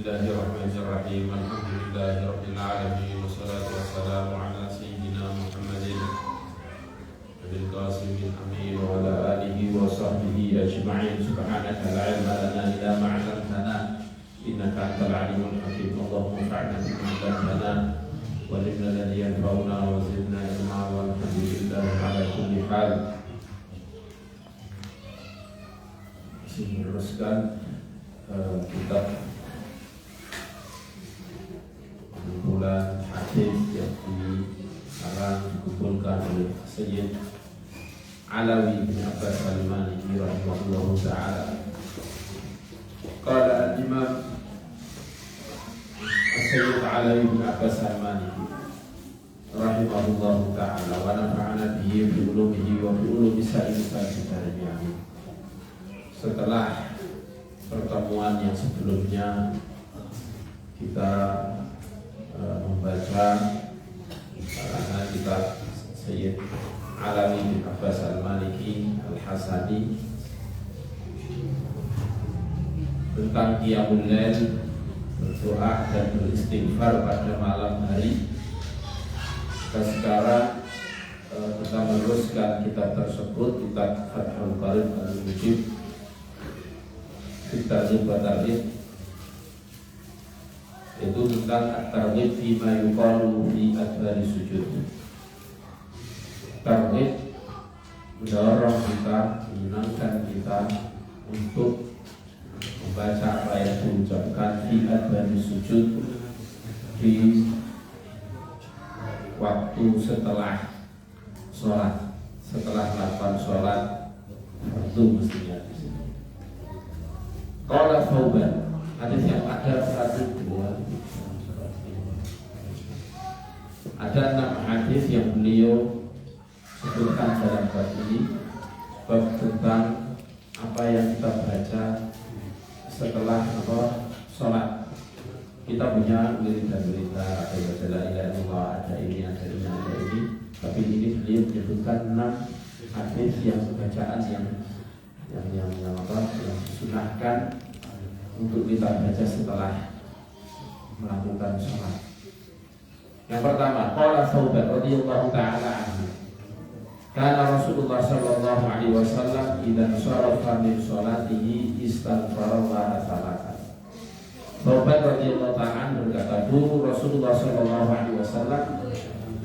Bismillahirrahmanirrahim. Alhamdulillahirabbil alamin wassalatu wassalamu ala sayyidina Muhammadin Nabil Qasimil Amin wa ala alihi wa sahbihi ajma'in. Subhanaka la ilma lana illa ma 'allamtana innaka antal alimul hakim. Allahumma fa'alna bima 'allamtana wa alimna alladhi yanfa'una wa zidna ilma walhamdulillah ala kulli hal. Masih meneruskan kitab kumpulan hadis yang dikumpulkan oleh Sayyid Alawi bin Abbas Al-Maliki rahimahullahu ta'ala. Qala al-Imam Sayyid Alawi bin Abbas Al-Maliki rahimahullahu ta'ala wa nafa'ana bihi fi ulumihi wa fi ulumi sa'il-sa'il. Setelah pertemuan yang sebelumnya kita membaca karangan kitab Sayyid Alawi bin Abbas Al-Maliki Al-Hasani tentang qiyamul lail, berdoa dan beristighfar pada malam hari. Sekarang kita meneruskan kitab tersebut, kitab Fathul Qarib Al-Mujib Targhib wa Tarhib, itu tentang targhib fima yuqalu fi adbari sujud. Targhib mendorong kita, menyenangkan kita untuk membaca apa yang diucapkan fi adbari sujud, di waktu setelah sholat, setelah melakukan sholat fardu mestinya. Qala Thawban, hadis yang ada 1, 2, ada 6 hadis yang beliau sebutkan dalam bab ini, bab tentang apa yang kita baca setelah sholat. Kita punya berita-berita, ada baca la ilaha illallah, ada ini, ada ini, ada ini. Tapi ini beliau menyebutkan 6 hadis yang bacaan yang disunahkan untuk kita baca setelah melakukan sholat. Yang pertama, qala Thawban radhiyallahu ta'ala anhu, kana Rasulullah sallallahu alaihi wasallam idza sharafa min sholatihi istaghfara wa salatan. Thawban radhiyallahu ta'ala berkata, dulu Rasulullah sallallahu alaihi wasallam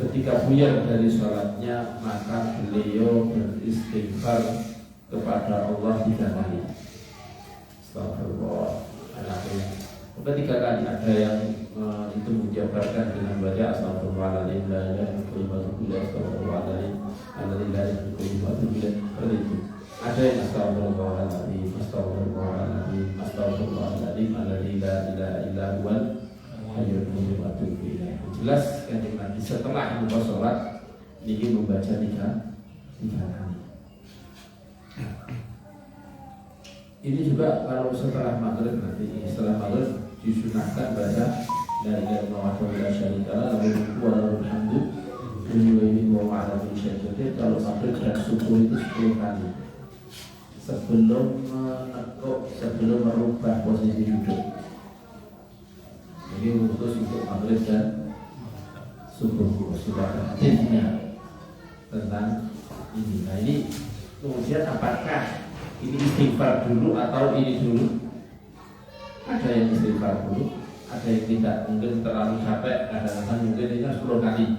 ketika buyar dari sholatnya, maka beliau beristighfar kepada Allah 3 kali. Astagfirullah. Ketika kali ada yang itu menjabarkan dengan baca astagfirullahaladzim, la ilaha illallah, astagfirullahaladzim, seperti itu. Ada yang astagfirullahaladzim, astagfirullahaladzim, astagfirullahaladzim, alladzi la ilaha illa huwal hayyul qayyum wa atubu ilaih. Jelas kan Nabi setelah membaca sholat ini membaca 3 kali. Ini juga kalau setelah maghrib, nanti setelah maghrib disunahkan baca la ilaha illallah wa la syarika lahu lahul hamdu wa ala kulli syai'in qadir. Kalau maghrib dan subuh itu 10 kali sebelum menekuk, sebelum merubah posisi duduk. Jadi khusus untuk maghrib dan subuh sudah ada hadisnya tentang ini. Nah ini kemudian apakah ini istighfar dulu atau ini dulu? Ada yang istighfar dulu, ada yang tidak, mungkin terlalu capek, kadang-kadang mungkin ini 10 kali.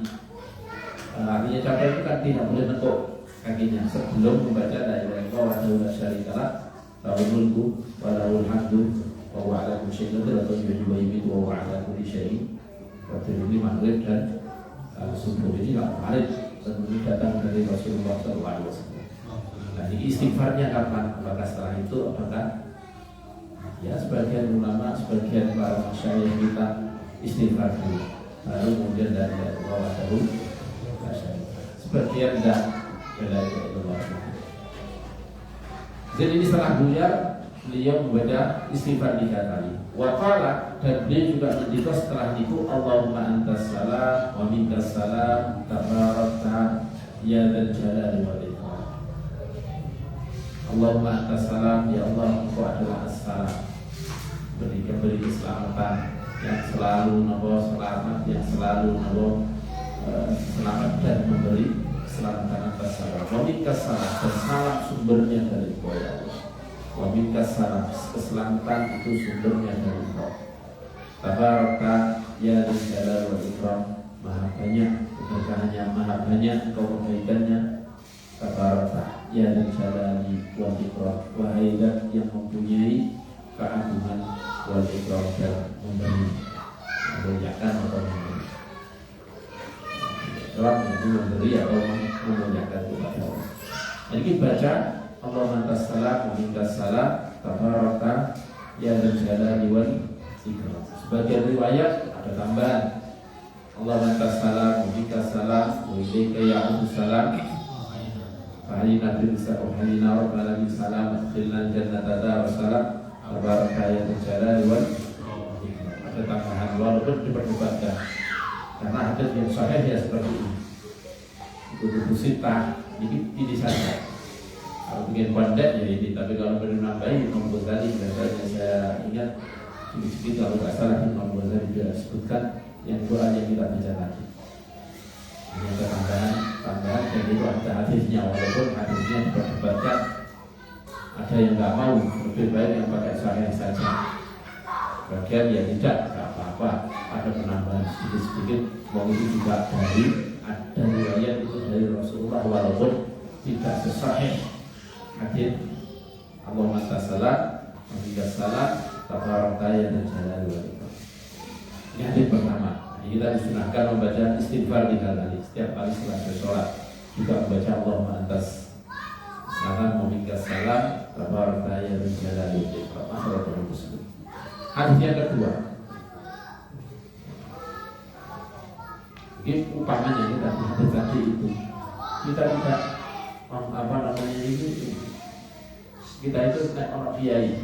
Artinya capek itu kan tidak boleh nekuk kakinya sebelum membaca la ilaha illallah wa la syarika lahu lahul mulku wa lahul hamdu wa huwa ala kulli syai'in qadir, atau yuhyi wa yumiitu wa huwa ala kulli syai'in qadir. Ini maghrib dan subuh. Ini tidak valid sebelum datang dari Rasulullah SAW. Nah, ini istighfarnya kapan? Apakah setelah itu? Apakah ya sebagian ulama, sebagian para masyayikh kita istighfar dulu, lalu kemudian dari Allah dahulu, sebagian tidak dari Allah. Jadi ini setelah buyar beliau membaca istighfar 3 kali. Wa qala, dan beliau juga mendikau setelah itu, Allahumma antas salam wa minkas salam tabarakta ya dzal jalali wal ikram. Allahumma antas salam, ya Allah engkau adalah as-salam. beri keselamatan, yang selalu selamat, yang selalu selamat dan memberi keselamatan atas salam. Wa minkas salam, dan salam sumbernya dari Allah. Wa minkas salam, keselamatan itu sumbernya dari Allah. Tabaraka ya dzal jalali wal ikram, maha banyak keberkahannya, maha banyak kebaikannya. Tabaraka ya dzal jalali wal ikram, wahai zat yang mempunyai keagungan wal ikram dan memuliakan atau memberi. Ikram itu memberi atau memuliakan kepada Allah. Jadi baca Allah mantas salam, memintas salam, tabaraka ya dzal jalali wal ikram. Sebagian riwayat ada tambahan Allah mantas salam, memintas salam, wa ilaika ya'udus salam. Fa'alina bilsa uhalina rabbana bin salam, adkhilna jannata dar salam, tabaraka ya dzal jalali wal ikram. Ada tambahan walaupun diperdebatkan karena hadis yang sahih ya seperti ini. Itu sitah, ini saja. Kalau bikin pendek ya ini, tapi kalau perlu nambahin Imam Ghazali biasanya saya ingat sedikit kalau nggak salah Imam Ghazali juga sebutkan yang doa yang kita baca tadi. Ini ada tambahan dan itu ada hadisnya, walaupun hadisnya diperdebatkan. Ada yang nggak mau, lebih baik yang pakai sahih saja. Bagian ya tidak apa-apa, ada penambahan sedikit-sedikit. Mau itu juga ada riwayat itu dari Rasulullah, walaupun tidak sesahih hadis Allahumma salam, wabillahi salam, tabaraka ya dzal jalali wal ikram. Ini hadis pertama. Kita disunahkan membaca istighfar di kali setiap kali setelah bersolat. Juga membaca Allahumma antas salam, wabillahi salam, tabaraka ya dzal jalali wal ikram. Akhirul muslim. Hadis yang kedua. Ini umpamanya kita hadis tadi itu. Kita tidak ini kita itu naik orang kiai.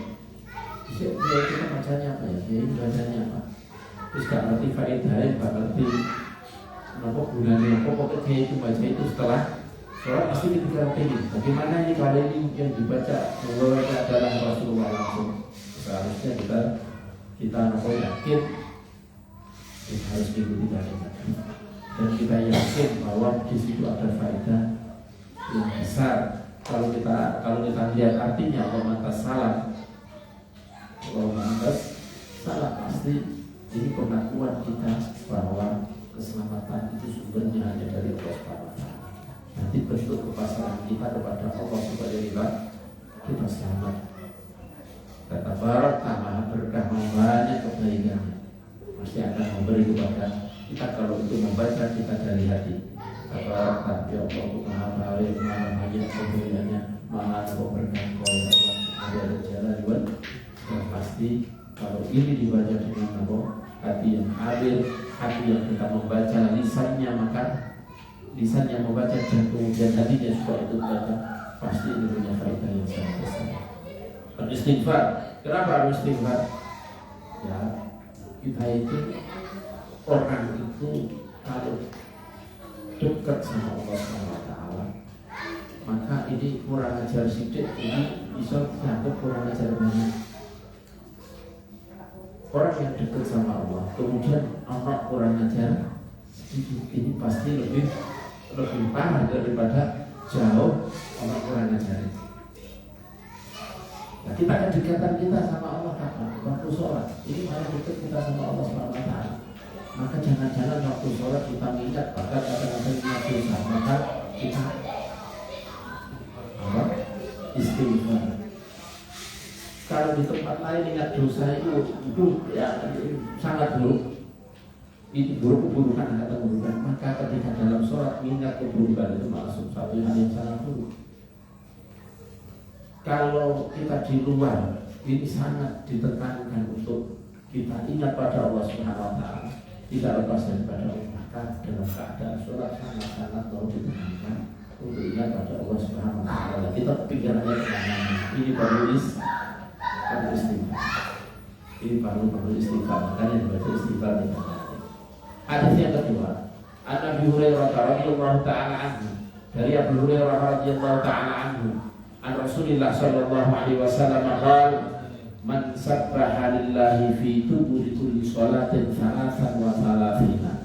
Kiai itu bacanya apa ya? Kiai bacanya apa? Terus gak ngerti faedahnya, gak ngerti kenapa gunanya. Pokoknya kiai itu baca itu setelah sholat pasti kita pengen. Bagaimana ini kali ini yang dibaca mulanya adalah Rasulullah langsung. Seharusnya kita yakin kita harus mengikuti tadi. Dan kita yakin bahwa di situ ada faedah yang besar. Kalau kita lihat artinya Allah mantas salam, pasti ini pengakuan kita bahwa keselamatan itu sumbernya hanya dari Allah SWT. Nanti bentuk kepasrahan kita kepada Allah supaya kita selamat. Kata Baraka maha berkah, banyak kebaikannya, pasti akan memberi kepada kita. Kalau itu membaca kita dari hati. Kata ya Allah, maha baik, maha banyak kebaikannya, maha berkah Kau ya Allah, ada jalan buat. Dan pasti kalau ini dibaca dengan hati yang adil, hati yang kita membaca lisannya, maka lisan yang membaca dan kemudian hatinya juga itu baca, pasti ini punya faedah yang sangat besar. Beristighfar. Kenapa beristighfar? Ya, kita itu orang itu kalau dekat sama Allah SWT, maka ini kurang ajar sedikit, ini bisa dianggap kurang ajar banyak. Orang yang dekat sama Allah, kemudian anak kurang ajar sedikit, ini pasti lebih parah daripada jauh orang kurang ajar. Nah, kita kan dekatan kita sama Allah kapan? Waktu sholat. Ini mana dekat kita sama Allah SWT. Maka jangan-jangan waktu sholat kita ingat, bahkan kadang-kadang ingat dosa, maka kita istighfar. Kalau di tempat lain ingat dosa itu ya sangat buruk. Itu buruk keburukan, kata keburukan. Maka ketika dalam sholat ingat keburukan itu masuk satu hal yang sangat buruk. Kalau kita di luar, ini sangat ditekankan untuk kita ingat pada Allah SWT, tidak lepas daripada Allah. Maka dalam keadaan sholat sangat-sangat mau ditekankan untuk ingat pada Allah SWT. Kita pikirannya kemana-mana. Ini perlu istighfar. Ini perlu istighfar. Makanya dibaca istighfar di mana. Hadis yang kedua, Abi Hurairah radhiyallahu ta'ala anhu, dari Abu Hurairah radhiyallahu ta'ala anhu, an Rasulillah sallallahu alaihi wasallam qala man sabbaha lillahi fi duburi kulli salatin salatan wa salatina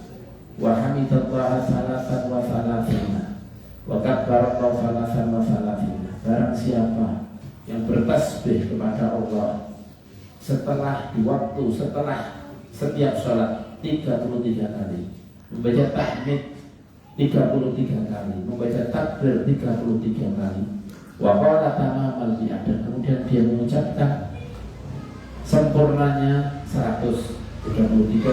wa hamidallaha salatan wa salatina wa kabbarallaha salatan wa salatina. Barang siapa yang bertasbih kepada Allah setelah di waktu setelah setiap sholat 33 kali, membaca tahmid 33 kali, membaca takbir 33 kali, wa qala tamamal bi'ad, dan kemudian dia mengucapkan sempurnanya 133, 53,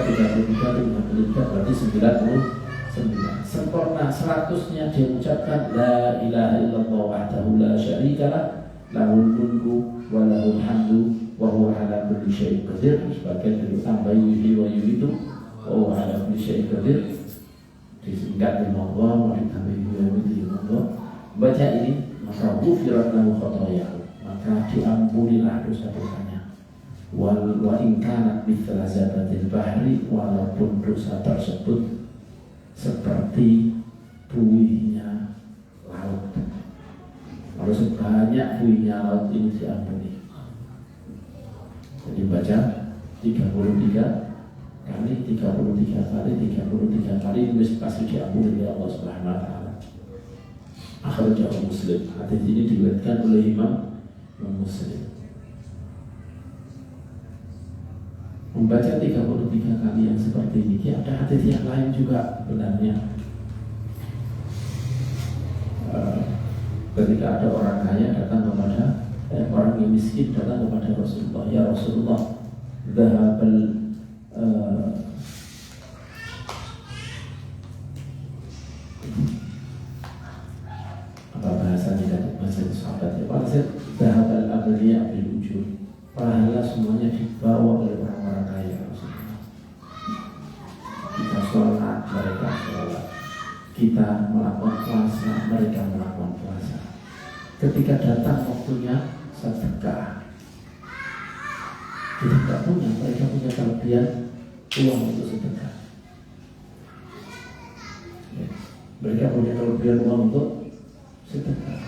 berarti 99. Sempurna 100-nya dia mengucapkan la ilaha illallah wahdahu la syarikalah lahul mulku wa lahul hamdu wa huwa ala kulli syai'in qadir. Sebagian dari tambah yuhyi wa yumiitu wa huwa ala kulli syai'in qadir, disingkat dengan Allah wa ditambah yuhyi wa yumiitu Allah. Baca ini maka ghufirat lahu khotoyahu, maka diampunilah dosa-dosanya. Wa in kanat mithla zabatil bahri, walaupun dosa tersebut seperti buihnya laut. Kalau sebanyak buihnya laut ini diampuni. Jadi baca 33 kali, 33 kali itu pasti diampuni oleh Allah Subhanahu wa taala. Akhrajahu Muslim. Hadis ini diriwayatkan oleh Imam Muslim. Membaca 33 kali yang seperti ini, ada hadis yang lain juga benarnya. Ketika ada orang kaya datang kepada orang yang miskin datang kepada Rasulullah, ya Rasulullah, dhahabal apa bahasanya, bahasa sahabat ya, bahasa dhahabal aghniya bil ujur, pahala semuanya dibawa oleh orang-orang kaya. Rasulullah, kita sholat mereka sholat, kita melakukan puasa mereka melakukan puasa. Ketika datang waktunya sedekah, kita tidak punya, mereka punya kelebihan uang untuk sedekah. Mereka punya kelebihan uang untuk sedekah,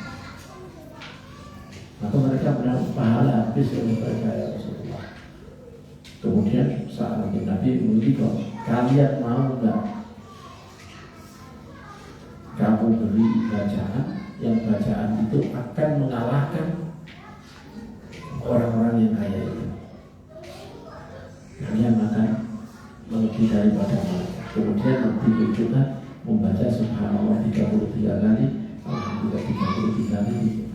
maka mereka mendapat pahala habis oleh mereka, ya Rasulullah. Kemudian saat Nabi menguji, kalian mau nggak kamu beri bacaan yang bacaan itu akan mengalahkan orang-orang yang kaya itu? Kalian akan melebihi daripada mereka. Kemudian Nabi juga membaca subhanallah 33 kali, alhamdulillah 33 kali.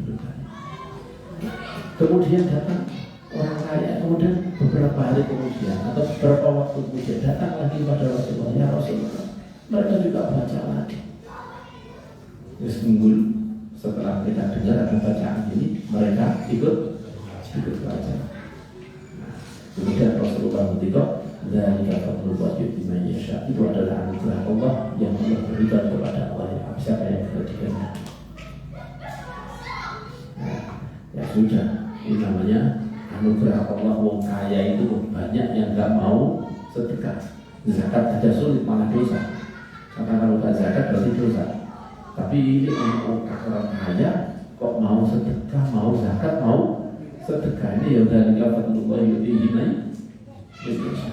Kemudian datang orang kaya, kemudian beberapa hari kemudian atau beberapa waktu kemudian datang lagi pada Rasulullah, ya Rasulullah, mereka juga baca lagi. Terus unggul, setelah mereka dengar ada bacaan ini, mereka ikut baca. Kemudian Rasulullah berkata, dzalika fadlullah yu'tihi man yasha, itu adalah anugerah Allah yang Allah berikan kepada Allah siapa yang berkenan. Ya sudah, ini namanya anugerah Allah. Wong kaya itu banyak yang nggak mau sedekah. Zakat aja sulit, malah dosa. Karena kalau nggak zakat berarti dosa. Tapi ini orang kaya kok mau sedekah, mau zakat, mau sedekah. Ini ya udah dikatakan yu'tihi man yasha.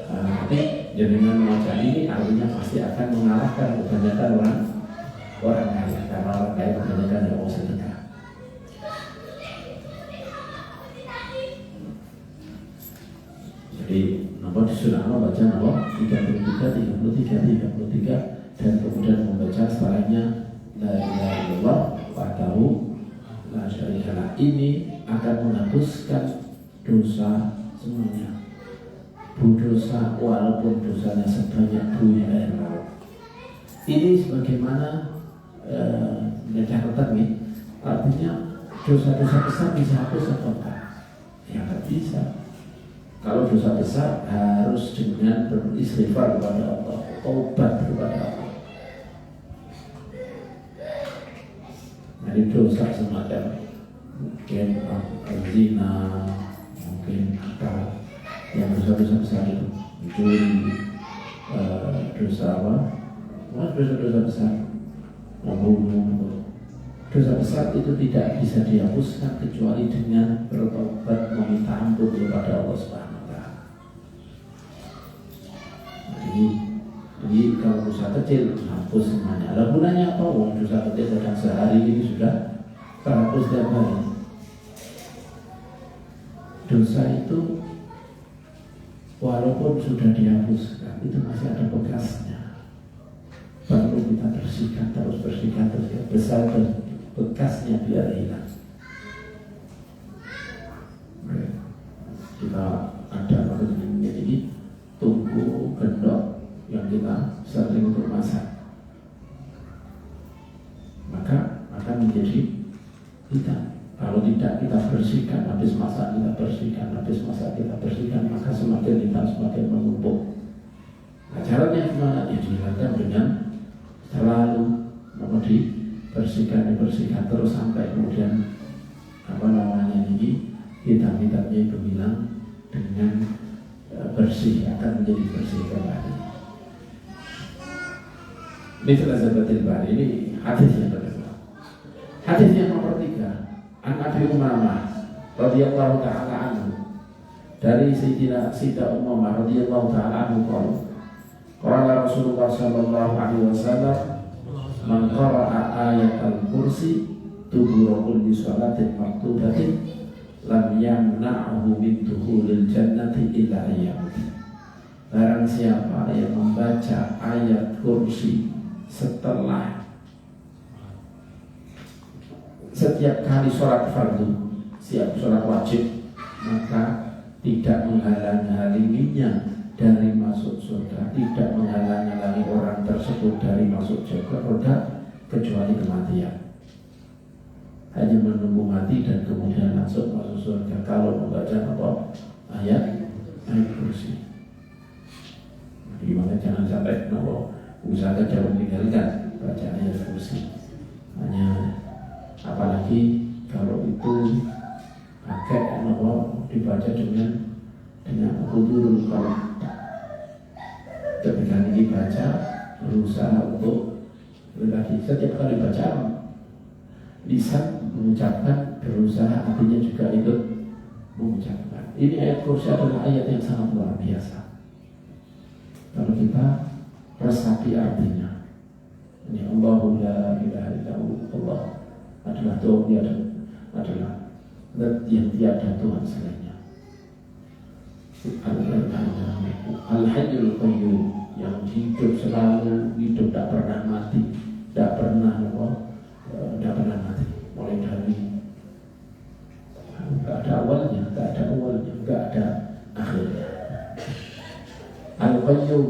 Tapi dengan macam ini artinya pasti akan mengalahkan kebanyakan orang kaya, karena orang kaya kebanyakan yang mau sedekah. Jadi nomor disuruh baca nomor 33 dan kemudian membaca setelahnya la ilaha illallah wahdahu la syarikalah. Ini akan menghapuskan dosa semuanya. Dosa walaupun dosanya sebanyak buih air laut. Ini sebagaimana catatan nih, artinya dosa-dosa besar bisa hapus atau enggak? Ya nggak bisa. Kalau dosa besar harus dengan beristighfar kepada Allah, taubat kepada Allah. Jadi dosa semacam mungkin zina, mungkin apa yang dosa-dosa besar itu, mencuri, dosa apa? Dosa-dosa besar, membunuh, Dosa besar itu tidak bisa dihapuskan kecuali dengan bertobat meminta ampun kepada Allah Subhanahu wa taala. Jadi kalau dosa kecil hapus semuanya. Ada gunanya apa? Wong dosa kecil kadang sehari ini sudah terhapus setiap hari. Dosa itu walaupun sudah dihapuskan itu masih ada bekasnya. Perlu kita bersihkan terus besar bekasnya biar hilang. Kita ada makanya ini tunggu gendok yang kita sering untuk masak, maka akan menjadi hitam. Kalau tidak kita bersihkan, habis masak kita bersihkan, maka semakin hitam, semakin menumpuk. Nah, caranya gimana? Ya dihilangkan dengan selalu dibersihkan terus sampai kemudian ini hitam-hitamnya itu hilang dengan bersih, akan menjadi bersih kembali. Ini sahabatil bari, ini hadis yang kedua. Hadis yang nomor 3, An Abi Umamah radhiyallahu taala anhu, dari Sayyidah Ummah radhiyallahu taala anhu qala Rasulullah sallallahu alaihi wasallam, man qara'a ayatal kursi dubura kulli shalatin maktubatin lam yamna'hu min dukhulil jannati illa ayyam. Barang siapa yang membaca ayat kursi setelah setiap kali sholat fardu, siap sholat wajib, maka tidak menghalang-halanginya dari masuk surga, tidak menghalang-halangi orang tersebut dari masuk surga kecuali kematian. Hanya menunggu mati dan kemudian langsung masuk surga kalau membaca apa? Ayat kursi. Gimana jangan sampai usaha jangan meninggalkan baca ayat kursi. Hanya apalagi kalau itu pakai dibaca dengan hudurul qalb. Ketika ini baca berusaha untuk berkali setiap kali baca lisan mengucapkan, berusaha hatinya juga ikut mengucapkan. Ini ayat kursi adalah ayat yang sangat luar biasa. Kalau kita resapi artinya, ini Allahu la ilaha illallah, Allah adalah Tuhan, adalah yang tiada Tuhan selainnya. Al-Hayyul Qayyum, yang hidup selalu, hidup tak pernah mati, tak pernah mati. Mulai dari nggak ada awalnya, nggak ada akhirnya. Al-Qayyum,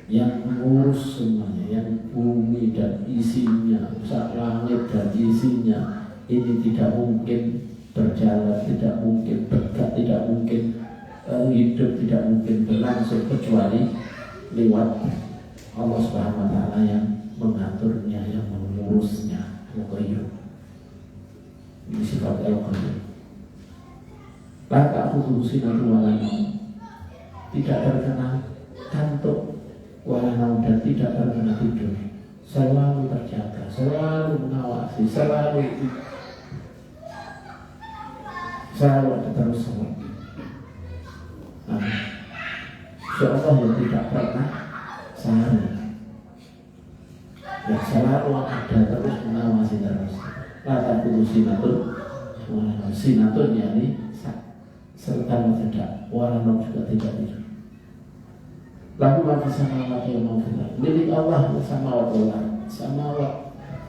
yang mengurus semuanya, yang bumi dan isinya, langit dan isinya, ini tidak mungkin berjalan, tidak mungkin bergerak, tidak mungkin hidup, tidak mungkin berlangsung kecuali lewat Allah Subhanahu wa taala yang mengaturnya, yang mengurusnya. Al-Qayyum, ini sifat Al-Qayyum. La ta'khudhuhu sinatun wa la naum, tidak terkena kantuk wala naum, dan tidak terkena tidur, selalu terjaga, selalu mengawasi, selalu ada terus semua. Seolah yang tidak pernah sehari, yang selalu ada terus mengawasi terus. Lata putus sinatun yakni serta tidak, walau juga tidak tidur. Lalu mati sama mati yang mau kita milik Allah sama Allah, sama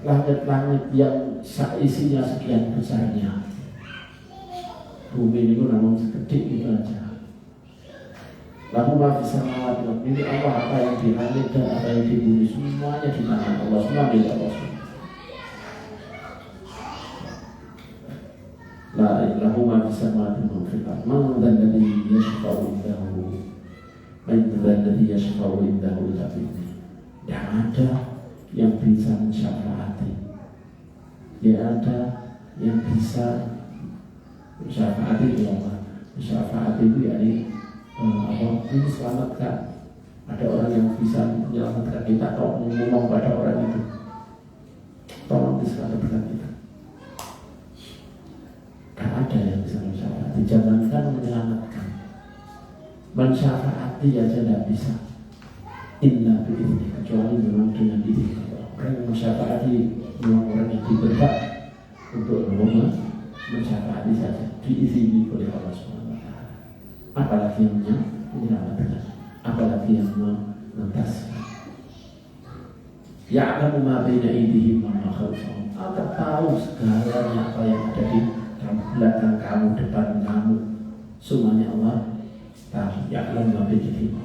langit-langit yang isinya sekian besarnya. Bumi itu namun sekedik itu aja. Lalu mati sama mati milik Allah, apa yang di langit dan apa yang di bumi semuanya di tangan Allah, semua milik Allah. La ilaha illa samawati wa fil ardh. Man dzalladzi yashfa'u indahu illa bi'idznihi. Tidak ada yang bisa mensyafaati, tidak ada yang bisa mensyafaati itu apa? Mensyafaati itu yakni ini selamatkan. Ada orang yang bisa menyelamatkan kita, atau ngomong pada orang itu, tolong diselamatkan mati aja tidak bisa. Inna bi'izni, kecuali memang dengan izin Allah. Orang yang mensyafaati memang orang yang diberhak untuk mensyafaati saja, diizini oleh Allah Subhanahu wa Ta'ala. Apalagi yang menyelamatkan, apalagi yang mengentaskan. Ya'lamu ma baina aydihim wa ma khalfahum. Allah tahu segalanya apa yang ada di belakang kamu, depan kamu. Semuanya Allah tahu. Ya'lamu ma baina aydihim.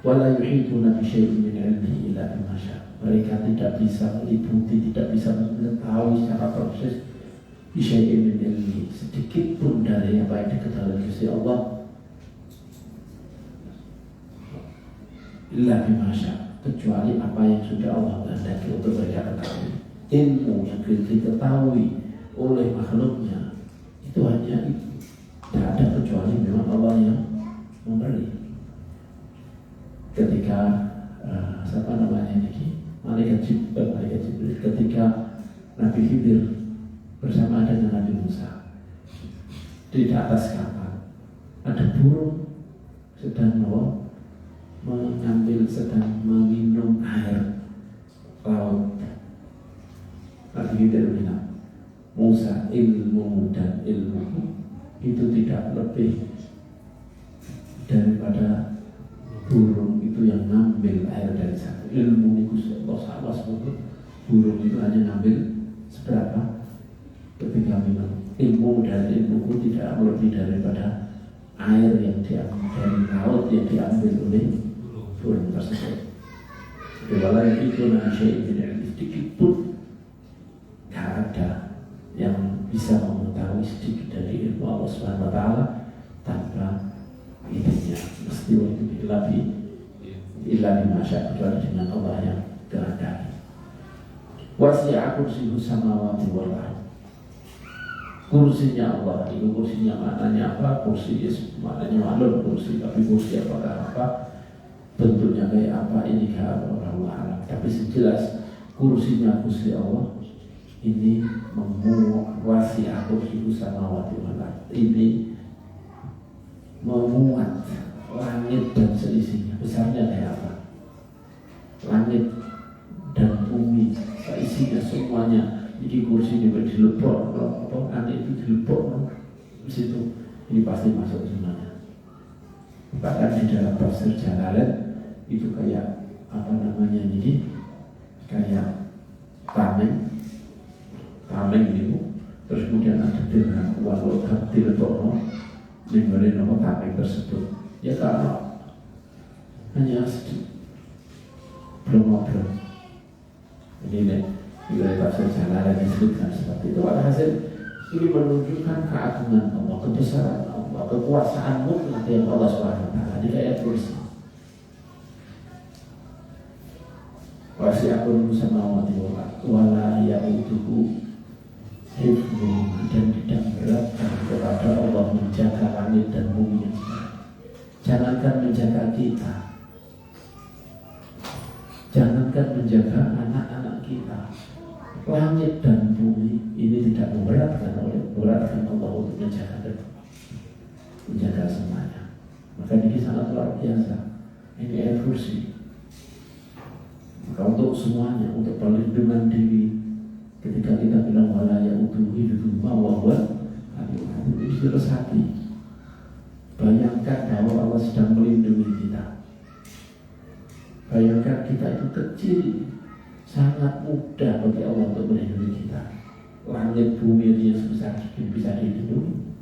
Wa la yuhituna bi syai'in min 'ilmihi illa bima syaa'. Mereka tidak bisa meliputi, tidak bisa mengetahui secara proses bi syai'in min 'ilmihi, sedikit pun dari apa yang diketahui Gusti Allah. Illa bima syaa', kecuali apa yang sudah Allah kehendaki untuk mereka ketahui. Ilmu yang diketahui oleh makhluknya itu hanya itu. Tidak ada kecuali memang Allah yang memberi. Ketika siapa namanya ini? Malaikat Jibril ketika Nabi Khidir bersama dengan Nabi Musa di atas kapal, ada burung sedang sedang meminum air laut. Nabi Khidir bilang, Musa, ilmu dan ilmu itu tidak lebih daripada burung itu yang ngambil air dari sana. Ilmu itu Allah sebut burung itu hanya ngambil seberapa ketika minum. Ilmu dan ilmu tidak lebih daripada air yang diambil dari laut yang diambil oleh burung tersebut. Walau itu nasihat sedikit pun tidak ada yang bisa mengetahui sedikit dari ilmu Allah Subhanahu wa Ta'ala tanpa idenya. Mesti itu ilahi masya kecuali dengan Allah yang kehendaki. Wasi'a kursiyyuhu samawati wal ardh. Kursinya Allah, itu kursinya maknanya apa? Kursi maknanya maklum kursi, tapi kursi apakah apa? Bentuknya kayak apa? Ini kalau orang alam. Tapi sejelas kursinya kursi Allah ini memuasi kursiyyuhu samawati wal ardh. Ini memuat langit dan seisinya. Besarnya kayak apa? Langit dan bumi seisinya semuanya. Jadi kursi juga dilepok, langit itu dilepok di situ. Ini pasti masuk semuanya. Bahkan di dalam tafsir Jalalain itu kayak apa namanya ini? Kayak tameng itu. Terus kemudian ada dirham walau dilepok dimulai nomor tameng tersebut. Ya karena hanya sedikit belum ngobrol. Ini juga tafsir Jalalain disebutkan seperti itu. Alhasil ini menunjukkan keagungan Allah, kebesaran Allah, kekuasaan mutlak yang Allah Subhanahu wa Ta'ala di ayat kursi. Wasi'a kullu samawati wal ardh wa la ya'uduhu hifdhuhuma, dan tidak beratkan kepada Allah menjaga langit dan bumi yang sekarang. Jangankan menjaga kita, jangankan menjaga anak-anak kita, langit dan bumi ini tidak memberatkan Allah untuk menjaga semuanya. Maka ini sangat luar biasa. Ini ayat kursi. Maka untuk semuanya, untuk perlindungan diri, ketika kita bilang wala ya'uduhu hifdhuhuma wa huwa itu jelas hati. Bayangkan bahwa Allah sedang melindungi kita. Bayangkan kita itu kecil, sangat mudah bagi Allah untuk melindungi kita. Langit bumi yang sebesar mungkin bisa dilindungi.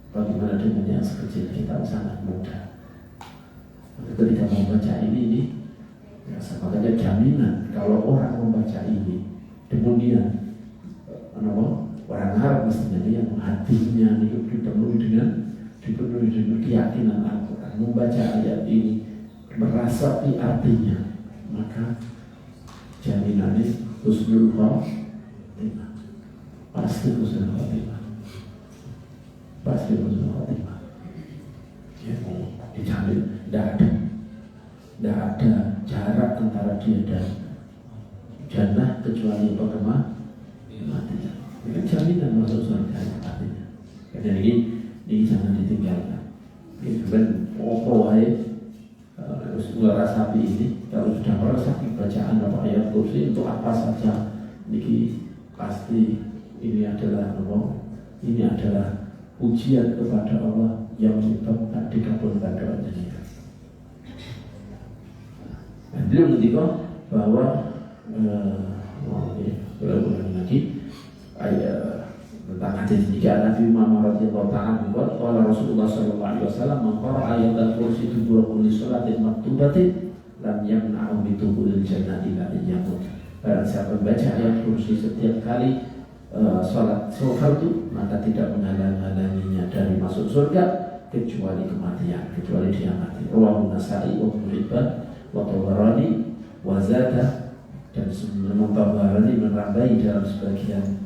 Bagaimana dengan yang sekecil kita, sangat mudah. Ketika membaca ini ya, makanya jaminan kalau orang membaca ini, kemudian orang Arab mestinya yang hatinya dipenuhi dengan keyakinan Al-Quran, membaca ayat ini, merasapi artinya, maka jaminannya husnul khotimah, pasti husnul khotimah, pasti husnul khotimah. Ya, dijamin, tidak ada jarak antara dia dan jannah kecuali bagaimana matinya. Ini jaminan masuk surga artinya. Jadi ini jangan ditinggalkan. Ini kan apa wae suara sapi ini, kalau sudah meresap bacaan apa ayat kursi untuk apa saja, ini pasti ini adalah ujian kepada Allah yang menyebabkan dikabulkan doanya. Dan beliau mengingatkan bahwa ulangi lagi ayat tentang hadis jika Nabi Muhammad radhiyallahu ta'ala qala Rasulullah sallallahu alaihi wasallam man qara'a ayatul kursi dubura kulli salatin maktubatin lam yamna'u min dukhulil jannati ila yamut. Barang siapa membaca ayat kursi setiap kali salat fardu maka tidak menghalang-halanginya dari masuk surga kecuali kematian, kecuali dia mati. Rawahu Nasa'i wa Ibnu Hibban wa Tabarani wa zada, dan Imam Tabarani menambahi dalam sebagian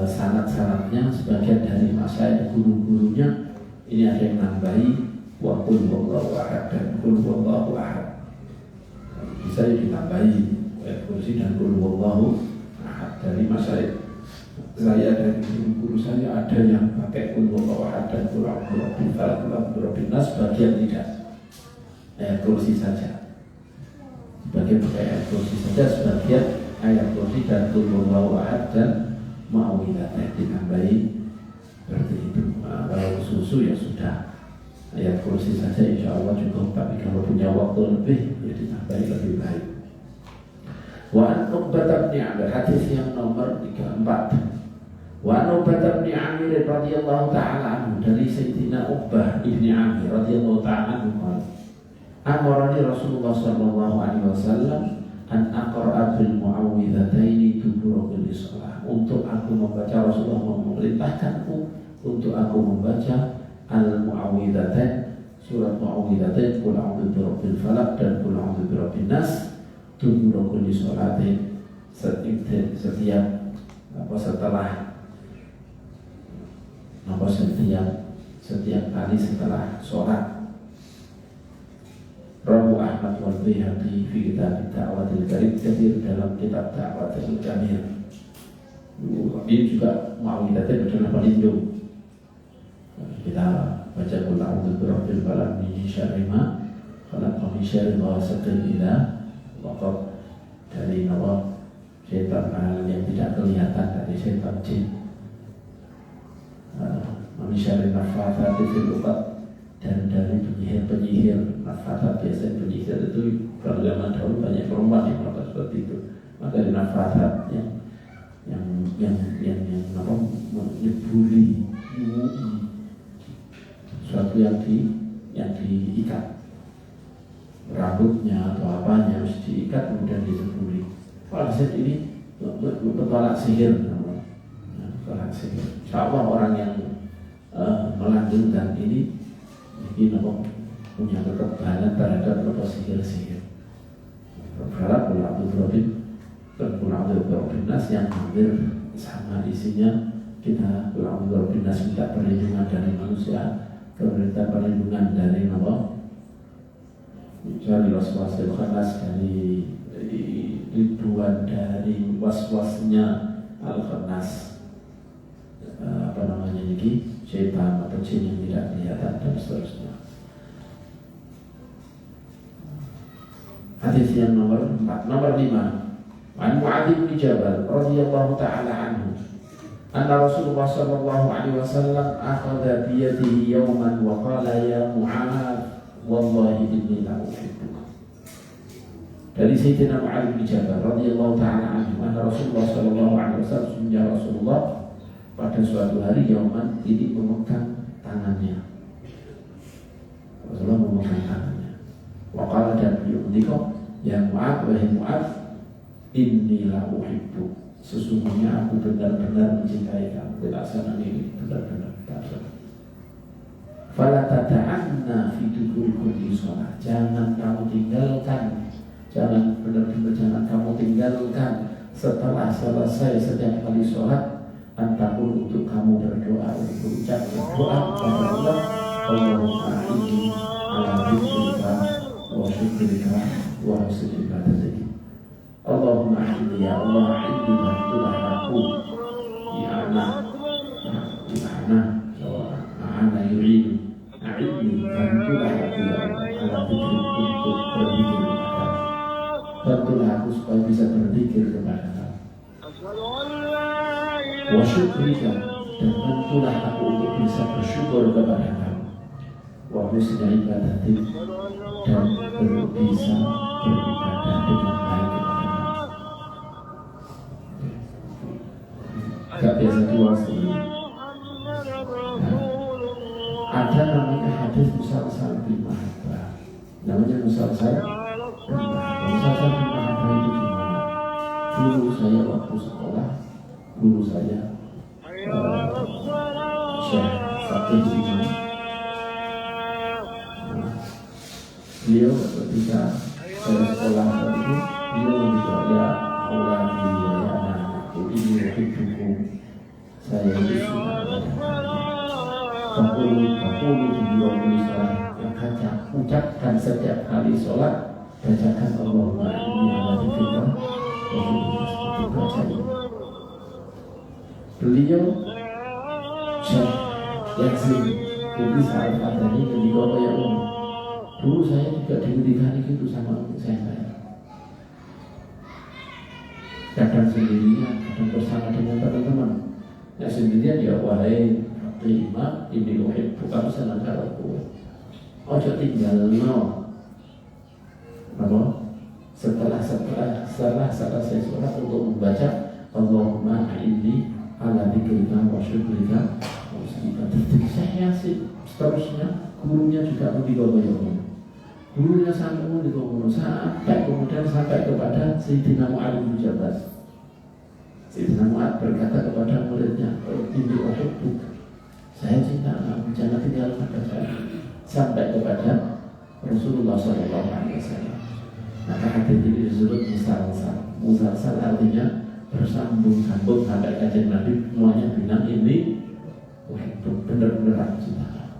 sanad-sanadnya, sebagian dari masyayikh guru-gurunya ini ada yang nambahi wa qul huwallahu ahad dan qul huwallahu ahad. Bisa ditambahi ayat kursi dan qul huwallahu ahad dari masyayikh saya, dari guru-guru saya ada yang pakai qul huwallahu ahad dan qul a'udzu birabbin nas, bagian tidak ayat kursi saja, sebagian pakai ayat kursi saja, sebagian ayat kursi dan qul huwallahu ahad dan ma'awidatnya ditambahi seperti itu. Kalau susu ya sudah ayat kursi saja insya Allah cukup, tapi kalau punya waktu lebih ya ditambahi lebih baik. Wa an Uqbah bin Amir, hadis yang nomor 34. Wa an Uqbah bin Amir radhiyallahu ta'ala anhu, dari Sayyidina Uqbah bin Amir radhiyallahu ta'ala anhu, amarani Rasulullah sallallahu alaihi wasallam an aqra'a bil mu'awwidhataini dubura kulli shalah. Untuk aku membaca, Rasulullah memerintahkanku untuk aku membaca al-mu'awwidhatain, surat mu'awwidhatain, qul a'udzu birabbil falaq dan qul a'udzu birabbin nas dubura kulli shalatin, setiap kali setelah sholat. Rabu Ahmad wal Baihaqi fi kitab Da'watil Kathir, dalam kitab Da'watil Kathir. Ini juga mu'awwidhatain adalah pelindung. Kita baca qul a'udzu birabbil falaq min syarri ma khalaq wa min syarri ghasiqin idza waqab, dari syaitan yang tidak kelihatan, dari syaitan jin. Wa min syarri naffatsati fil 'uqad, dan dari penyihir. Naffatsat biasanya penyihir itu kalau zaman dahulu banyak perempuan yang melakukan seperti itu. Maka dari naffatsat yang menyebuli sesuatu yang diikat, rambutnya atau apanya harus diikat kemudian disebuli. Walhasil ini bertolak sihir, bertolak sihir. Insyaallah orang yang melanggengkan ini punya kekebalan terhadap sihir-sihir. Berharap kalau Abdul Robin nas yang hampir sama isinya, kita kalau Abdul nas minta perlindungan dari manusia, minta perlindungan dari dari waswasil khannas, dari ribuan dari waswasnya al-khannas, syaitan atau jin yang tidak kelihatan dan seterusnya. Hadis yang nomor 4, nomor 5. An Mu'adz bin Jabal radhiyallahu ta'ala anhu, anna Rasulullah sallallahu alaihi wasallam akhadha bi yadihi yawman wa qala ya Mu'adz wallahi inni la uhibbuka. Dari Sayyidina Mu'adz bin Jabal radhiyallahu ta'ala anhu, anna Rasulullah sallallahu alaihi wasallam, ya Rasulullah pada suatu hari yawman ini memegang tangannya. Rasulullah memegang tangannya. Wa qala, dan beliau mendikau, ya Mu'adz, wahai Mu'adz, inni la uhibbu, sesungguhnya aku benar-benar mencintai kamu. Pelaksanaan ini benar-benar benar. Fala tada'anna fi duburi kulli shalah, jangan kamu tinggalkan, jangan kamu tinggalkan setelah selesai setiap kali sholat, antakul untuk kamu berdoa, untuk berucap doa kepada Allah, Allahumma a'inni ala dzikrika wa syukrika wa husni ibadatik. Allahumma a'inni, ya Allah, a'inni, bantulah aku, i'ana yu'inu, a'inni, bantulah aku ya Allah, ala dzikrik, untuk wa syukrika, dan bantulah aku untuk bisa bersyukur kepada kamu, wa husni ibadatik, dan bisa beribadah dengan baik kepada kamu. Gak biasa diwasi. Ada namanya hadis musalsal bil mahabbah. Namanya musalsal bil mahabbah. Musalsal bil mahabbah itu gimana? Dulu saya waktu sekolah, guru saya Syekh Fatih Imam, beliau ketika saya sekolah saat itu, beliau memberitahu ya Allah ya anak-anakku, ini hidupku, saya ini suka Fakulu beliau berusaha yang ucapkan setiap kali sholat, bacakan Allahumma inni ala dzikrika wa syukrika. Beliau Syekh Yaksin Iblis Al-Fatani ketika kayak dulu saya juga diberikan itu sama saya. Kadang sendirian, kadang bersama dengan teman-teman. Yang sendirian ya wahai Imam ini wahai bukan senang kalau ojo tinggal setelah selesai sholat untuk membaca Allahumma inni ala dzikrika wa syukrika. Saya sih seterusnya gurunya juga mendigogoyomi. Gurunya sampai mendigogoyomi sampai kemudian sampai kepada Sayyidina Mu'adz bin Jabal. Sayyidina Mu'adz berkata kepada muridnya, ini wahibuk, saya cinta kamu, jangan tinggalkan saya. Sampai kepada Rasulullah SAW. Maka hadis ini disebut musalsal. Musalsal artinya bersambung-sambung sampai kajian Nabi semuanya bilang ini wahibuk, benar-benar aku cinta kamu.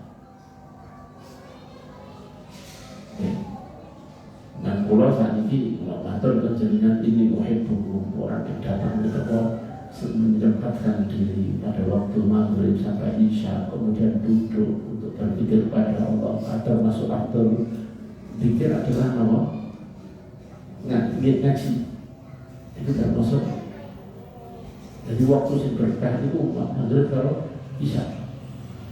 Nah, pulau saat ini mengatur kejadian ini wahibuk, orang yang datang ke toko menyempatkan diri pada waktu maghrib sampai isya, kemudian duduk untuk berpikir pada Allah atau masuk aktor. Pikir adalah ngaji itu termasuk. Jadi waktu yang berkah itu maghrib kalau isya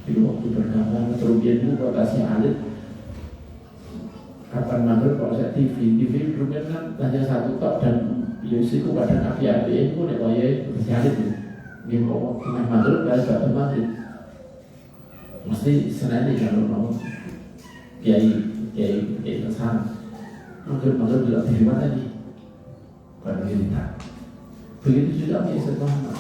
itu waktu berkah. Kemudian itu kalau kasih alit kapan maghrib kalau saya TV kemudian kan hanya satu tok dan Yusiku pada api-api itu nek wayahe bersialit itu. Nggih kok tengah maghrib kali bab maghrib. Mesti senene kalau kiai pesan. Maghrib juga terima tadi. Pada kita. Begitu juga kiai setelah.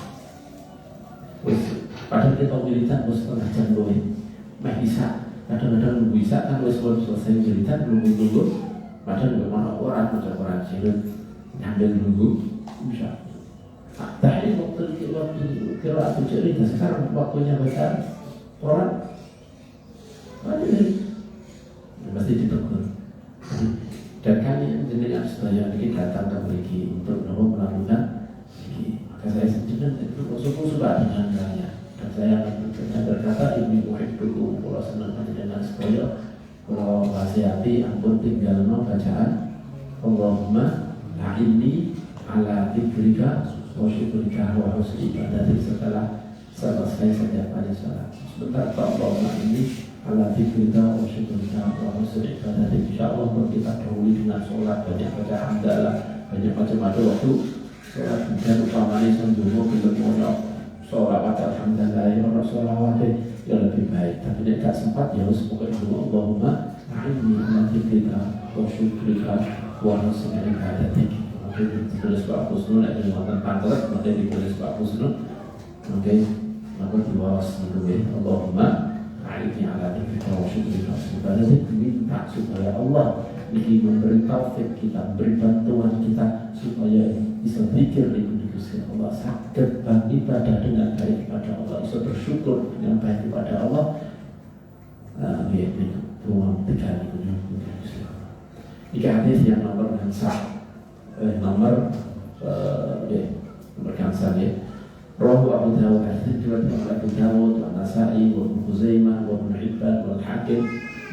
Padahal kita militan setengah jam lebih. Bisa. Kadang-kadang bisa kan selesai militan belum padahal memang orang cilik ambil dulu bisa. Tadi waktu kira aku cerita sekarang waktunya baca Quran, pasti ditegur. Dan kami dengan sedaya ini datang ke Meriki untuk melakukan ini. Maka saya sendiri itu suka dengan saya. Dan saya berkata ini murid dulu kalau senang dengan sedaya, kalau wasiyati ampun tinggal bacaan Allahumma ini ala dzikrika wa syukrika wa husni ibadatik setelah selesai setiap kali salat. Sebentar Allahumma ini ala dzikrika wa syukrika wa husni ibadatik. Insyaallah kita dahului dengan sholat, banyak baca hamdalah, banyak macam-macam waktu sholat. Dan umpamanya sendiri bila sholat alhamdulillah ya sholawat yang lebih baik. Tapi tidak sempat ya harus pokoknya Allahumma ini ala dzikrika wa syukrika warna sebenarnya ada tinggi. Mungkin ditulis Pak Husnul, ada lewatan pangkat, mungkin ditulis Pak Husnul. Mungkin maka dibawa sendiri. Allahumma ini ala dzikrika wa syukrika. Sebenarnya minta supaya Allah ini memberi taufik kita, beri bantuan kita supaya bisa zikir di Gusti Allah, sakit beribadah dengan baik kepada Allah, bisa bersyukur dengan baik kepada Allah. Ini tuang tiga ini. Jika hadis yang nomor nomor berkansa ya. Rawahu Abu Dawud hadis riwayat Abu Dawud wa Nasa'i wa Ibnu Khuzaimah wa Ibnu Hibban wa Hakim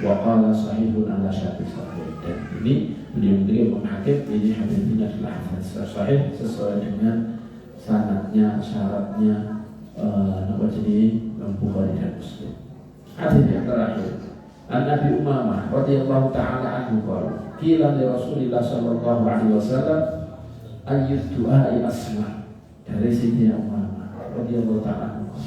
wa qala sahihun ala syarti sahih. Dan ini beliau menghakim ini hadis ini adalah hadis sahih sesuai dengan sanadnya, syaratnya nama jadi Bukhari dan Muslim. Hadis yang terakhir, An Nabi Umamah radhiyallahu taala anhu qala qila li Rasulillah sallallahu alaihi wasallam ayyud du'a'i asma. Dari Sayyidina Umamah radhiyallahu taala anhu,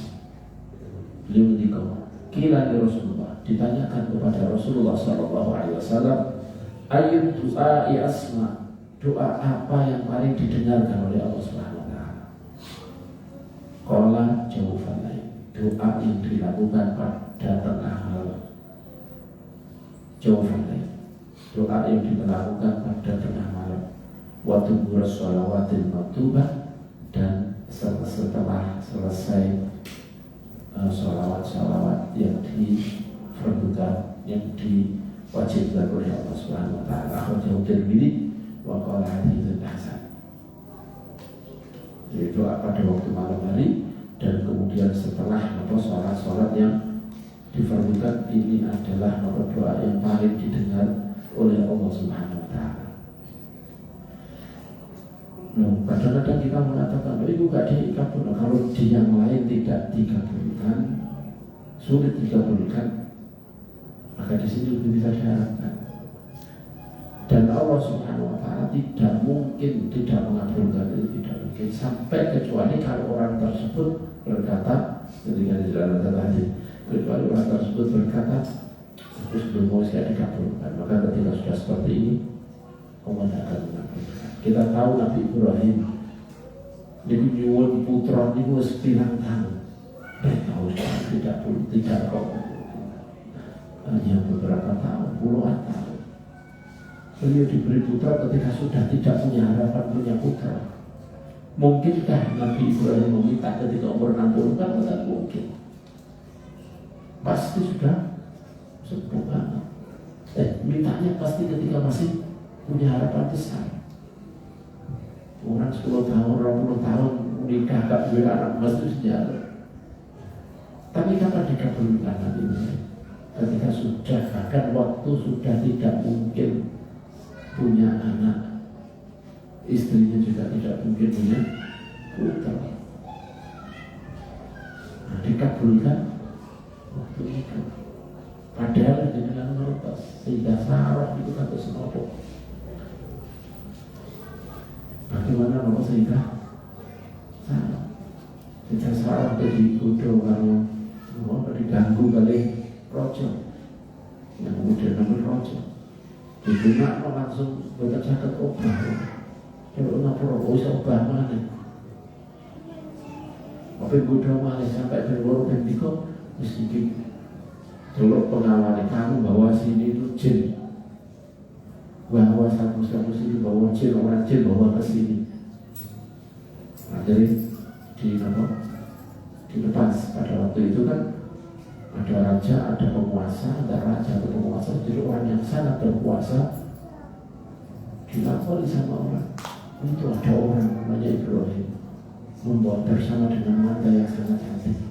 beliau dikatakan qila li Rasulullah, ditanyakan kepada Rasulullah sallallahu alaihi wasallam ayyud du'a'i asma, doa apa yang paling didengarkan oleh Allah Subhanahu wa taala. Qala jawabannya, doa yang dilakukan pada tengah malam. Jawabannya, doa yang dilakukan pada tengah malam. Waktu buras shalawatil maktubah, dan setelah selesai sholawat yang difardukan, yang diwajibkan oleh Allah Subhanahu wa taala. Akhrajahu Tirmidzi wa qala haditsun hasan. Jadi doa pada waktu malam hari dan kemudian setelah sholat yang difardukan, ini adalah doa yang paling didengar oleh Allah Subhanahu wa taala. Kadang-kadang kita mengatakan, itu gak dikabulkan. Kalau di yang lain tidak dikabulkan, sulit dikabulkan, maka di sini lebih bisa diharapkan. Dan Allah Subhanahu wa taala tidak mungkin tidak mengabulkan, itu tidak mungkin, sampai kecuali kalau orang tersebut berkata, ketika di dalam tadi, kecuali orang tersebut berkata, terus belum mau saya dikabulkan, maka ketika sudah seperti ini, Allah akan mengabulkan. Kita tahu Nabi Ibrahim niku nyuwun putra niku wis pirang tahun. Tahu tidak kok. Hanya beberapa tahun, puluhan tahun. Beliau diberi putra ketika sudah tidak punya harapan punya putra. Mungkinkah Nabi Ibrahim meminta ketika umur 60 kan? Tidak mungkin. Pasti sudah sepuh banget. Mintanya pasti ketika masih punya harapan besar. Orang 10 tahun, 20 tahun nikah gak punya anak, masih sejarah. Tapi kapan dikabulkan Nabi Ibrahim? Ketika sudah, bahkan waktu sudah tidak mungkin punya anak, istrinya juga tidak mungkin punya putra. Nah, dikabulkan waktu itu. Padahal dengan ngertos sehingga Sarah itu kata senopo. Bagaimana kalau sehingga Sarah jadi kudo kalau mau diganggu kali rojo, yang kemudian namanya rojo digunakan langsung buat catat obah. Kalau ngapur bisa obah mana? Apa kudo mana sampai berworo dan diko mesti dulu pengalaman kamu bahwa sini itu jin, bahwa satu sini bawa jin, orang jin bawa ke sini. Nah, jadi di lepas pada waktu itu kan ada raja, ada penguasa, ada raja, ada penguasa. Jadi orang yang sangat berkuasa dilapori sama orang. Itu ada orang namanya Ibrahim membawa bersama dengan mata yang sangat cantik.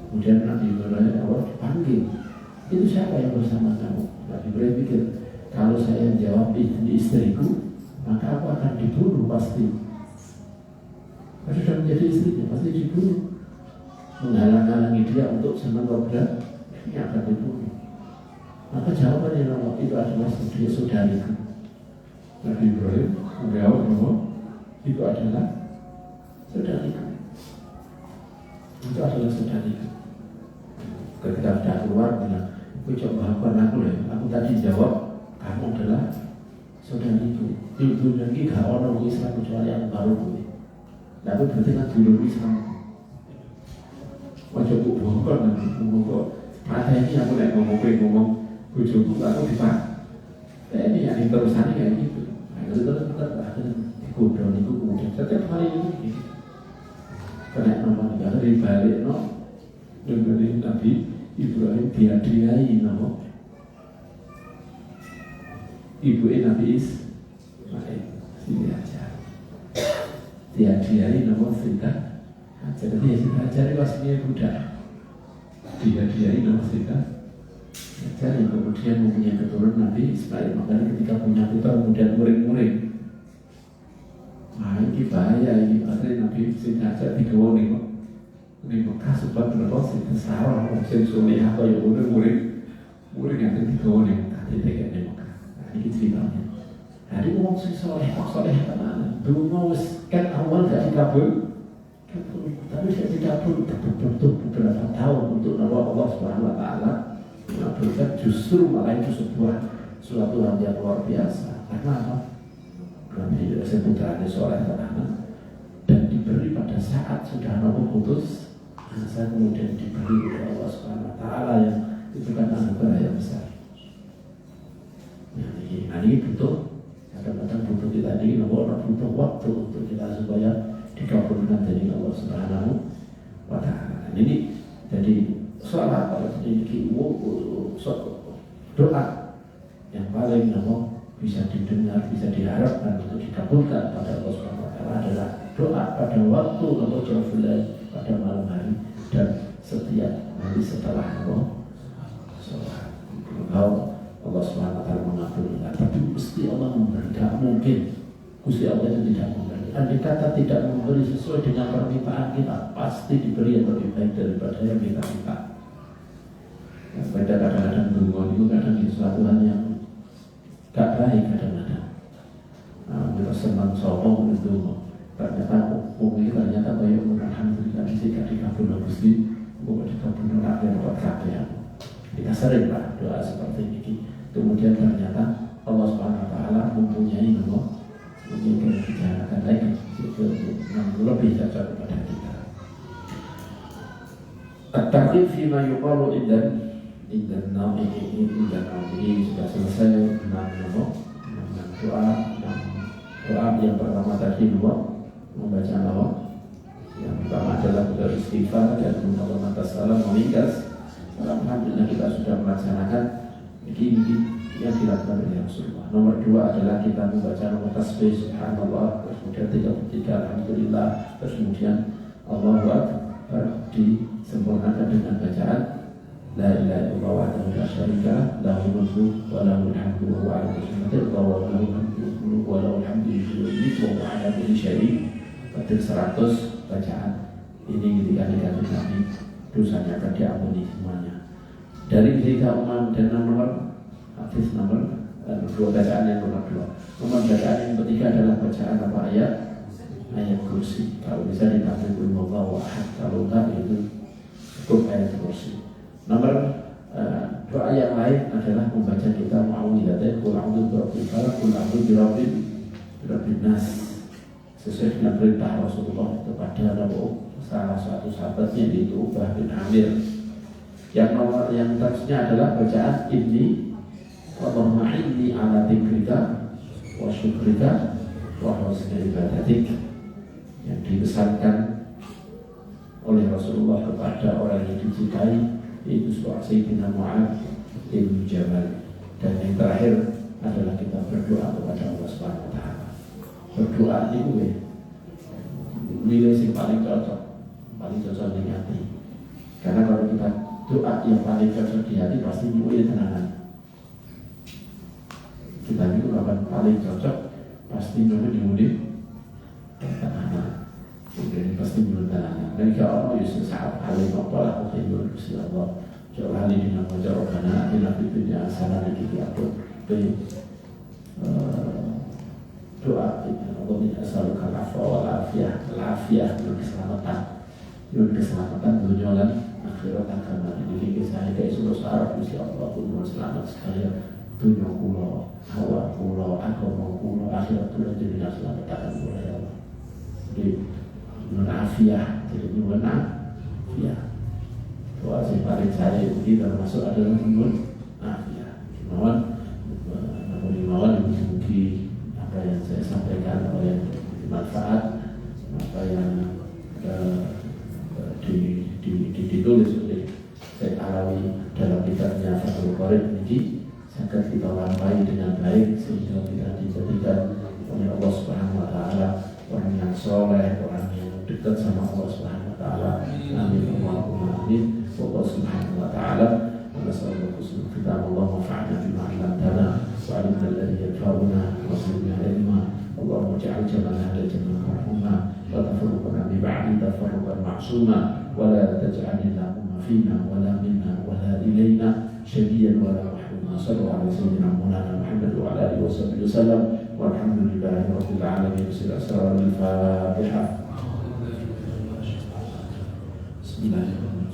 Kemudian Nabi Ibrahim Allah dipanggil, itu siapa yang bersama kamu? Nabi Ibrahim pikir, kalau saya jawab ini istriku, maka aku akan dibunuh pasti. Kalau sudah menjadi istrinya pasti dibunuh. Menghalang-halangi dia untuk senang kepada ini akan dibunuh. Maka jawabannya Allah itu adalah dia saudariku. Nabi Ibrahim menjawab bahwa itu adalah saudariku. Itu adalah saudariku. Ketika sudah keluar bilang, aku coba aku loh. Aku tadi jawab kamu adalah saudariku. Itu lagi gak orang Islam kecuali yang baru gue. Tapi berarti kan dulu Islam. Wajah aku bongkar nanti ngomong mata ini aku naik ngomong bujuku aku dipak. Ini yang terusannya kayak gitu. Nah itu tetap akhirnya digodol itu kemudian setiap hari itu gitu. Kena nama negara dibalik dengan Nabi Ibrahim diadriai nama ibu Nabi Ismail sini aja diadriai nama Sita. Jadi Sita cari wasnya budak diadriai nama Sita. Jadi kemudian mempunyai keturunan Nabi Ismail. Makanya ketika punya putra kemudian murid-murid, nah ini bahaya ini. Akhirnya Nabi Nabi sing ngajak digawa ning Mekah sebab kenapa sing sarah sing soleh kaya murid yang digawa ning Mekah ditegek ning Mekah. Nah iki ceritanya. Hari wong sing soleh tenan. Dungo wis kan awal gak dikabul. Tapi saya dikabul butuh beberapa tahun untuk Allah Subhanahu wa taala mengabulkan, justru malah itu suatu hal yang luar biasa. Karena apa? Nabi seputaranya soleh tenan dan diberi pada saat sudah putus asa, kemudian diberi oleh Allah Subhanahu wa taala yang itu kan anugerah yang besar. Nah ini butuh, kadang-kadang butuh kita ini butuh waktu untuk kita supaya dikabulkan dari Allah Subhanahu wa taala. Ini jadi salat kalau sedikit doa yang paling bisa didengar, bisa diharapkan untuk dikabulkan pada Allah Subhanahu wa taala adalah doa pada waktu jauh pada malam hari dan setiap hari setelah sholat. Allah Subhanahu wa taala mengabulkan, tapi mesti Allah memberi. Tidak mungkin Gusti Allah itu tidak memberi. Andai kata tidak memberi sesuai dengan permintaan kita, pasti diberi yang lebih baik daripada yang kita minta. Beda kadang-kadang dungo itu kadang sesuatu hal yang gak baik kadang-kadang. Kita senang sombong itu ternyata ini ternyata kayak alhamdulillah jika dikabul Gusti, bukan dikabul akhir buat kabeh. Kita sering lah doa seperti ini. Kemudian ternyata Allah Subhanahu wa taala mempunyai kebijakan lain yang lebih cocok kepada kita. At-taqif fima yuqalu indan naum ini sudah selesai dengan doa yang pertama tadi membaca nama yang pertama adalah beristighfar dan memohon atas salam meringkas. Alhamdulillah kita sudah melaksanakan ini yang dilakukan oleh Rasulullah. Nomor 2 adalah kita membaca nama tasbih subhanallah, terus kemudian 33 alhamdulillah, terus kemudian Allahu Akbar disempurnakan dengan bacaan la ilaha illallah wahdahu la syarika lahu mulku wa lahul hamdu wa huwa ala kulli syai'in qadir wa lahul hamdu wa huwa ala kulli syai'in qadir. 100 bacaan ini ketika Nabi dosanya akan diampuni semuanya. Dari cerita Umar dan nomor hadis nomor 2 bacaan yang nomor 2. Nomor bacaan yang ketiga adalah bacaan apa ayat kursi. Kalau bisa ditambah qul ahad, kalau enggak itu cukup ayat kursi. Nomor doa yang lain adalah membaca kita ma'awidhatain qul a'udzu birabbil falaq, qul a'udzu birabbin nas, sesuai dengan perintah Rasulullah kepada salah satu sahabatnya yaitu Ubah bin Amir. Yang terusnya adalah bacaan ini Allahumma inni ala dzikrika wa syukrika wa husni ibadatik, yang dipesankan oleh Rasulullah kepada orang yang dicintai, yaitu Sayyidina Mu'adz bin Jabal. Dan yang terakhir adalah kita berdoa kepada Allah Subhanahu wa taala. Berdoa itu nilai yang paling cocok di hati. Karena kalau kita doa yang paling cocok di hati pasti mulai tenangan. Kita itu kapan paling cocok pasti mulai tenangan. Jadi pasti mulai tenangan. Dan kalau Allah Yusuf saat paling apalah khairul Gusti Allah. Jauh ini dengan wajah Rabbana atina fid dunya hasanah dan diatur doa Allah as'aluka al-'afwa wal 'afiyah, keselamatan dunia dan akhirat. Karena ini kisah kita sudah saraf Gusti Allah pun selamat sekalian dunia kula, hawa kula, agama kula, akhirat kula jadi selamat akan oleh Allah. Jadi nun afiyah, jadi nun afiyah. Doa yang paling saya itu termasuk adalah nun afiyah. Namun mungkin apa yang saya sampaikan, apa yang bermanfaat, apa yang ditulis oleh Syekh Alawi dalam kitabnya Fathul Qorib ini akan kita lampaui dengan baik sehingga kita dijadikan oleh Allah Subhanahu wa taala orang yang soleh, orang yang dekat sama Allah Subhanahu wa taala. Amin Allahumma amin. Allah Subhanahu wa taala wa nasallahu alaihi wa sallam. Kita Allah mafa'na bima 'allamtana وعلمنا الذي ينفعنا وزدنا علما. اللهم اجعل جمعنا هذا جمعا مرحوما وتفرقنا من بعد تفرقا معصوما ولا تجعل اللهم فينا ولا منا ولا إلينا شقيا ولا محروما. صلوا على سيدنا مولانا محمد وعلى آله وصحبه وسلم والحمد لله رب العالمين. الفاتحة. بسم الله الرحمن الرحيم.